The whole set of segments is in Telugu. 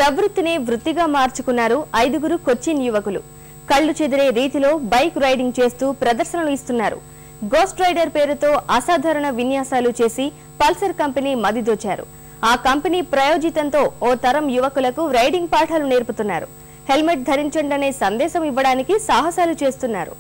ప్రవృత్తిని వృత్తిగా మార్చుకున్నారు ఐదుగురు కొచ్చిన్ యువకులు. కళ్లు చెదిరే రీతిలో బైక్ రైడింగ్ చేస్తూ ప్రదర్శనలు ఇస్తున్నారు. గోస్ట్ రైడర్ పేరుతో అసాధారణ విన్యాసాలు చేసి పల్సర్ కంపెనీ మదిదోచారు. ఆ కంపెనీ ప్రయోజితంతో ఓ తరం యువకులకు రైడింగ్ పాఠాలు నేర్పుతున్నారు. హెల్మెట్ ధరించండనే సందేశం ఇవ్వడానికి సాహసాలు చేస్తున్నారు.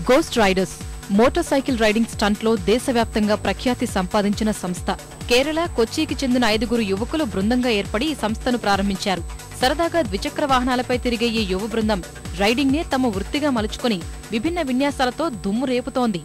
Ghost riders motorcycle riding స్టంట్లో దేశవ్యాప్తంగా ప్రఖ్యాతి సంపాదించిన సంస్థ. కేరళ కొచ్చికి చెందిన ఐదుగురు యువకులు బృందంగా ఏర్పడి ఈ సంస్థను ప్రారంభించారు. సరదాగా ద్విచక్ర వాహనాలపై తిరిగే ఈ యువ బృందం రైడింగ్ నే తమ వృత్తిగా మలుచుకుని విభిన్న విన్యాసాలతో దుమ్ము రేపుతోంది.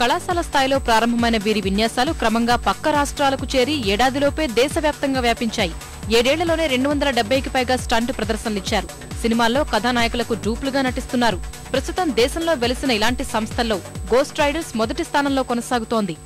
కళాశాల స్థాయిలో ప్రారంభమైన వీరి విన్యాసాలు క్రమంగా పక్క రాష్ట్రాలకు చేరి ఏడాదిలోపే దేశవ్యాప్తంగా వ్యాపించాయి. 7 ఏళ్లలోనే 270కి పైగా స్టంట్ ప్రదర్శనలిచ్చారు. సినిమాల్లో కథానాయకులకు డూప్లుగా నటిస్తున్నారు. ప్రస్తుతం దేశంలో వెలిసిన ఇలాంటి సంస్థల్లో గోస్ట్ రైడర్స్ మొదటి స్థానంలో కొనసాగుతోంది.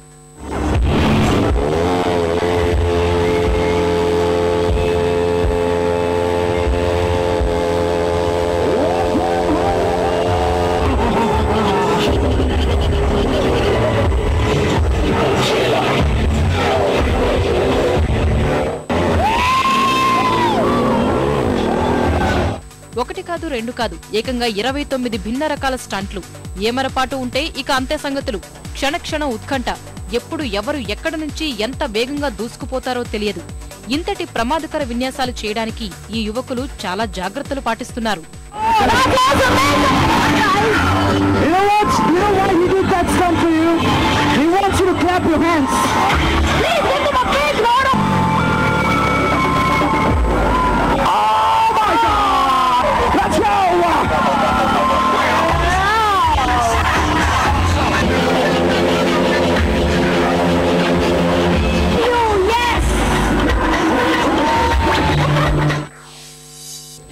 ఒకటి కాదు రెండు కాదు ఏకంగా 29 భిన్న రకాల స్టంట్లు. ఏమరపాటు ఉంటే ఇక అంతే సంగతులు. క్షణక్షణం ఉత్కంఠ. ఎప్పుడు ఎవరు ఎక్కడి నుంచి ఎంత వేగంగా దూసుకుపోతారో తెలియదు. ఇంతటి ప్రమాదకర విన్యాసాలు చేయడానికి ఈ యువకులు చాలా జాగ్రత్తలు పాటిస్తున్నారు.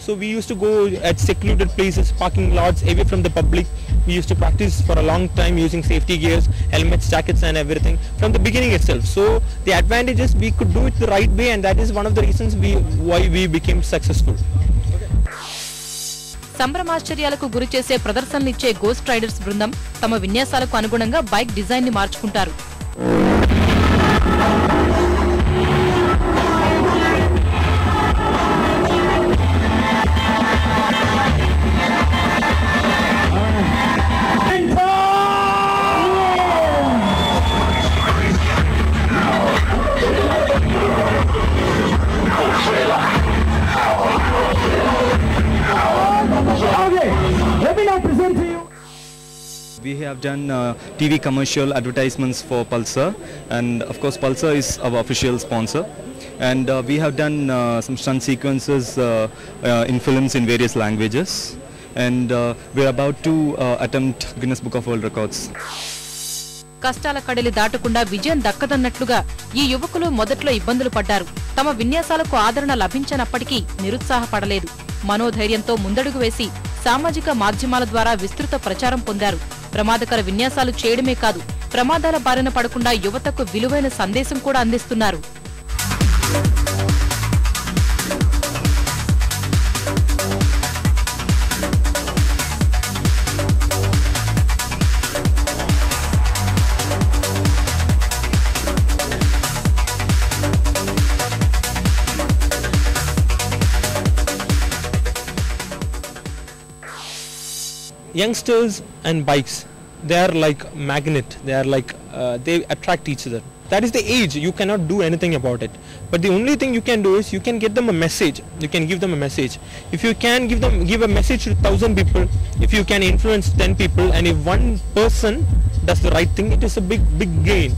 So we used to go at secluded places, parking lots, away from the public. We used to practice for a long time using safety gears, helmets, jackets and everything from the beginning itself. So the advantage is we could do it the right way, and that is one of the reasons why we became successful. సంభ్రమాశ్చర్యాలకు గురి చేసే ప్రదర్శనలిచ్చే గోస్ట్ రైడర్స్ బృందం తమ విన్యాసాలకు అనుగుణంగా బైక్ డిజైన్ ని మార్చుకుంటారు. We have done TV commercial advertisements for Pulsar, and of course Pulsar is our official sponsor, and we have done some stunt sequences in films in various languages, and we are about to attempt Guinness Book of World Records. కష్టాల కడలి దాటకుండా విజయం దక్కదన్నట్లుగా ఈ యువకులు మొదట్లో ఇబ్బందులు పడ్డారు. తమ విన్యాసాలకు ఆదరణ లభించనప్పటికీ నిరుత్సాహపడలేదు. మనోధైర్యంతో ముందడుగు వేసి సామాజిక మాధ్యమాల ద్వారా విస్తృత ప్రచారం పొందారు. ప్రమాదకర విన్యాసాలు చేయడమే కాదు, ప్రమాదాల బారిన పడకుండా యువతకు విలువైన సందేశం కూడా అందిస్తున్నారు. Youngsters and bikes, they are like magnet. They are like they attract each other. that is the age. You cannot do anything about it. But the only thing you can do is you can get them a message. You can give them a message. If you can give a message to 1,000 people, if you can influence 10 people, and if one person does the right thing, it is a big gain.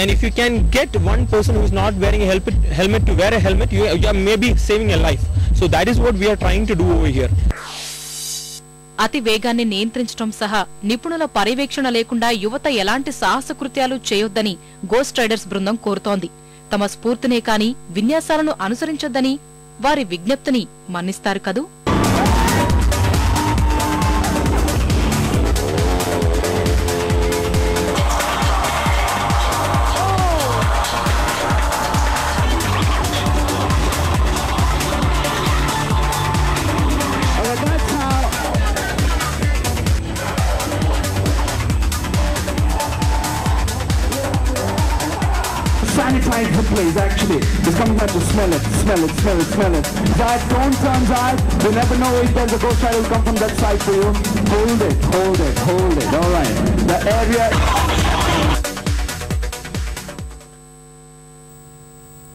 And if you can get one person who is not wearing a helmet to wear a helmet, you are maybe saving a life. So that is what we are trying to do over here. అతి వేగాన్ని నియంత్రించడం సహా నిపుణుల పర్యవేక్షణ లేకుండా యువత ఎలాంటి సాహస కృత్యాలు చేయొద్దని గోస్ట్ రైడర్స్ బృందం కోరుతోంది. తమ స్ఫూర్తినే కాని విన్యాసాలను అనుసరించొద్దని వారి విజ్ఞప్తిని మన్నిస్తారు కదూ. Sanitize the place, actually. It's coming back to smell it. Zayed, don't turn, Zayed. You never know if there's a ghost rider will come from that side for you. Hold it. Alright. The area...